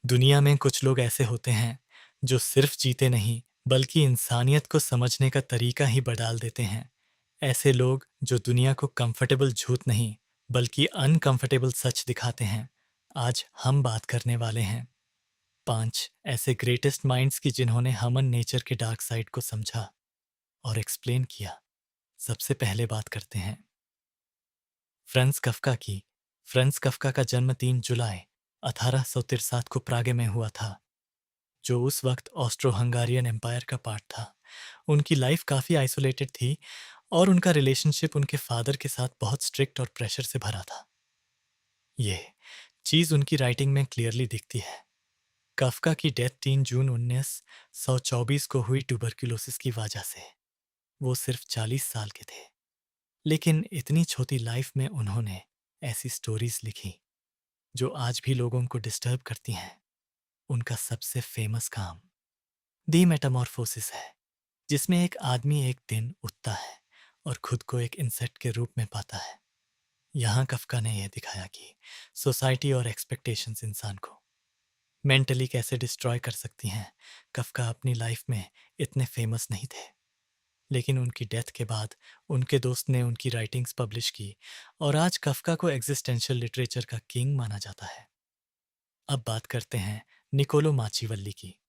दुनिया में कुछ लोग ऐसे होते हैं जो सिर्फ जीते नहीं बल्कि इंसानियत को समझने का तरीका ही बदल देते हैं। ऐसे लोग जो दुनिया को कंफर्टेबल झूठ नहीं बल्कि अनकंफर्टेबल सच दिखाते हैं। आज हम बात करने वाले हैं 5 ऐसे ग्रेटेस्ट माइंड्स की जिन्होंने ह्यूमन नेचर के डार्क साइड को समझा और एक्सप्लेन किया। सबसे पहले बात करते हैं फ्रांज कफ्का की। फ्रांज कफ्का का जन्म 3 जुलाई 1863 को प्रागे में हुआ था, जो उस वक्त ऑस्ट्रो हंगारियन एम्पायर का पार्ट था। उनकी लाइफ काफ़ी आइसोलेटेड थी और उनका रिलेशनशिप उनके फादर के साथ बहुत स्ट्रिक्ट और प्रेशर से भरा था। ये चीज़ उनकी राइटिंग में क्लियरली दिखती है। कफका की डेथ 3 जून 1924 को हुई ट्यूबरक्यूलोसिस की वजह से। वो सिर्फ 40 साल के थे, लेकिन इतनी छोटी लाइफ में उन्होंने ऐसी स्टोरीज लिखी जो आज भी लोगों को डिस्टर्ब करती हैं। उनका सबसे फेमस काम दी मेटामॉर्फोसिस है, जिसमें एक आदमी एक दिन उठता है और खुद को एक इंसेक्ट के रूप में पाता है। यहाँ कफका ने यह दिखाया कि सोसाइटी और एक्सपेक्टेशंस इंसान को मेंटली कैसे डिस्ट्रॉय कर सकती हैं। कफका अपनी लाइफ में इतने फेमस नहीं थे, लेकिन उनकी डेथ के बाद उनके दोस्त ने उनकी राइटिंग्स पब्लिश की और आज कफका को एग्जिस्टेंशियल लिटरेचर का किंग माना जाता है। अब बात करते हैं निकोलो माचिवल्ली की।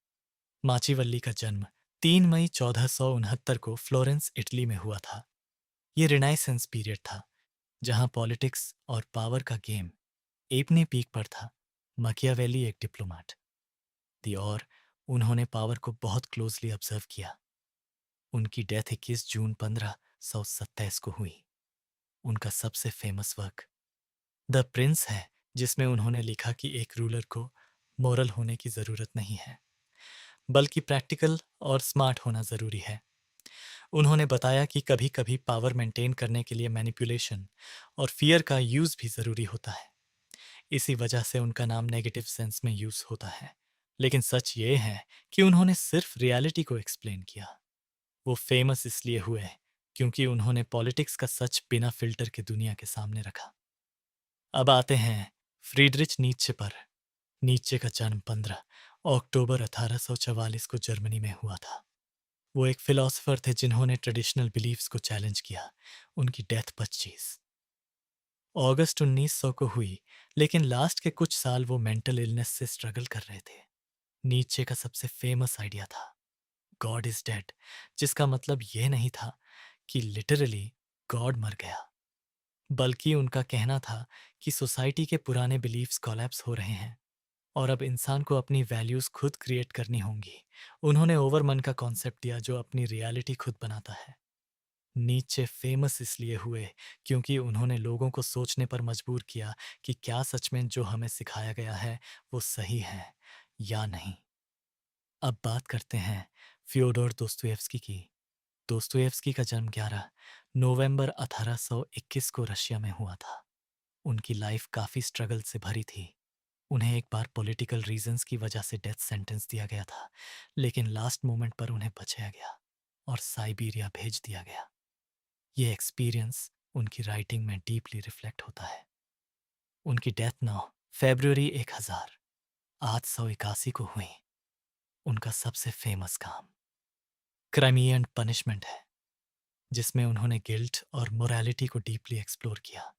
माचिवल्ली का जन्म 3 मई 1469 को फ्लोरेंस, इटली में हुआ था। ये रिनाइसेंस पीरियड था, जहां पॉलिटिक्स और पावर का गेम अपने पीक पर था। मकियावेली एक डिप्लोमेट थी और उन्होंने पावर को बहुत क्लोजली ऑब्जर्व किया। उनकी डेथ 21 जून 1527 को हुई। उनका सबसे फेमस वर्क द प्रिंस है, जिसमें उन्होंने लिखा कि एक रूलर को मोरल होने की ज़रूरत नहीं है, बल्कि प्रैक्टिकल और स्मार्ट होना ज़रूरी है। उन्होंने बताया कि कभी कभी पावर मेंटेन करने के लिए मैनिपुलेशन और फियर का यूज़ भी ज़रूरी होता है। इसी वजह से उनका नाम नेगेटिव सेंस में यूज़ होता है। लेकिन सच ये है कि उन्होंने सिर्फ रियलिटी को एक्सप्लेन किया। वो फेमस इसलिए हुए क्योंकि उन्होंने पॉलिटिक्स का सच बिना फिल्टर के दुनिया के सामने रखा। अब आते हैं फ्रीडरिच नीत्शे पर। नीत्शे का जन्म 15 अक्टूबर 1844 को जर्मनी में हुआ था। वो एक फिलोसोफर थे जिन्होंने ट्रेडिशनल बिलीफ्स को चैलेंज किया। उनकी डेथ 25 अगस्त 1900 को हुई, लेकिन लास्ट के कुछ साल वो मेंटल इलनेस से स्ट्रगल कर रहे थे। नीत्शे का सबसे फेमस आइडिया था गॉड इज डेड, जिसका मतलब ये नहीं था कि लिटरली गॉड मर गया, बल्कि उनका कहना था कि सोसाइटी के पुराने बिलीफ्स कोलैप्स हो रहे हैं और अब इंसान को अपनी वैल्यूज खुद क्रिएट करनी होंगी। उन्होंने ओवरमन का कॉन्सेप्ट दिया, जो अपनी रियलिटी खुद बनाता है। नीचे फेमस इसलिए हुए क्योंकि उन्होंने लोगों को सोचने पर मजबूर किया कि क्या सच में जो हमें सिखाया गया है वो सही है या नहीं। अब बात करते हैं फ्योडोर दोस्तोयेव्स्की की। दोस्तोयेव्स्की का जन्म 11 नवंबर 1821 को रशिया में हुआ था। उनकी लाइफ काफ़ी स्ट्रगल से भरी थी। उन्हें एक बार पॉलिटिकल रीजंस की वजह से डेथ सेंटेंस दिया गया था, लेकिन लास्ट मोमेंट पर उन्हें बचाया गया और साइबेरिया भेज दिया गया। ये एक्सपीरियंस उनकी राइटिंग में डीपली रिफ्लेक्ट होता है। उनकी डेथ 9 फरवरी 1881 को हुई। उनका सबसे फेमस काम क्राइमियन पनिशमेंट है, जिसमें उन्होंने गिल्ट और मोरालिटी को डीपली एक्सप्लोर किया।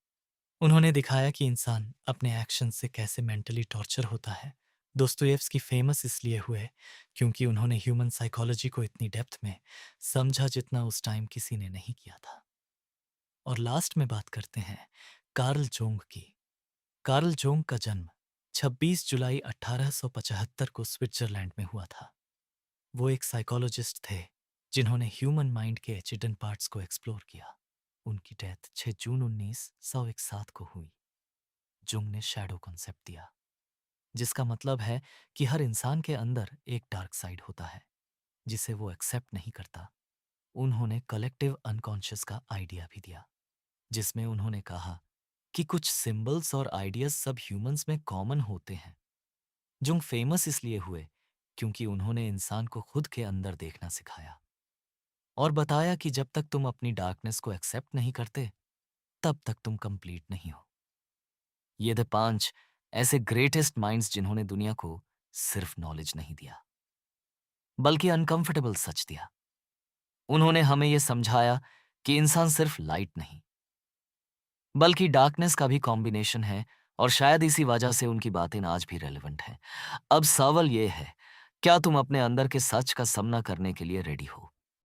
उन्होंने दिखाया कि इंसान अपने एक्शन से कैसे मेंटली टॉर्चर होता है। दोस्तोयेव्स्की फेमस इसलिए हुए क्योंकि उन्होंने ह्यूमन साइकोलॉजी को इतनी डेप्थ में समझा जितना उस टाइम किसी ने नहीं किया था। और लास्ट में बात करते हैं कार्ल जोंग की। कार्ल जोंग का जन्म 26 जुलाई 1875 को स्विट्जरलैंड में हुआ था। वो एक साइकोलॉजिस्ट थे जिन्होंने ह्यूमन माइंड के हिडन पार्ट्स को एक्सप्लोर किया। उनकी डेथ 6 जून 1901 को हुई। जुंग ने शैडो कॉन्सेप्ट दिया, जिसका मतलब है कि हर इंसान के अंदर एक डार्क साइड होता है जिसे वो एक्सेप्ट नहीं करता। उन्होंने कलेक्टिव अनकॉन्शियस का आइडिया भी दिया, जिसमें उन्होंने कहा कि कुछ सिंबल्स और आइडियाज सब ह्यूमंस में कॉमन होते हैं। जुंग फेमस इसलिए हुए क्योंकि उन्होंने इंसान को खुद के अंदर देखना सिखाया और बताया कि जब तक तुम अपनी डार्कनेस को एक्सेप्ट नहीं करते, तब तक तुम कंप्लीट नहीं हो। ये द 5 ऐसे ग्रेटेस्ट माइंड्स जिन्होंने दुनिया को सिर्फ नॉलेज नहीं दिया, बल्कि अनकंफर्टेबल सच दिया। उन्होंने हमें यह समझाया कि इंसान सिर्फ लाइट नहीं, बल्कि डार्कनेस का भी कॉम्बिनेशन है, और शायद इसी वजह से उनकी बातें आज भी रेलेवेंट हैं। अब सवाल यह है, क्या तुम अपने अंदर के सच का सामना करने के लिए रेडी हो?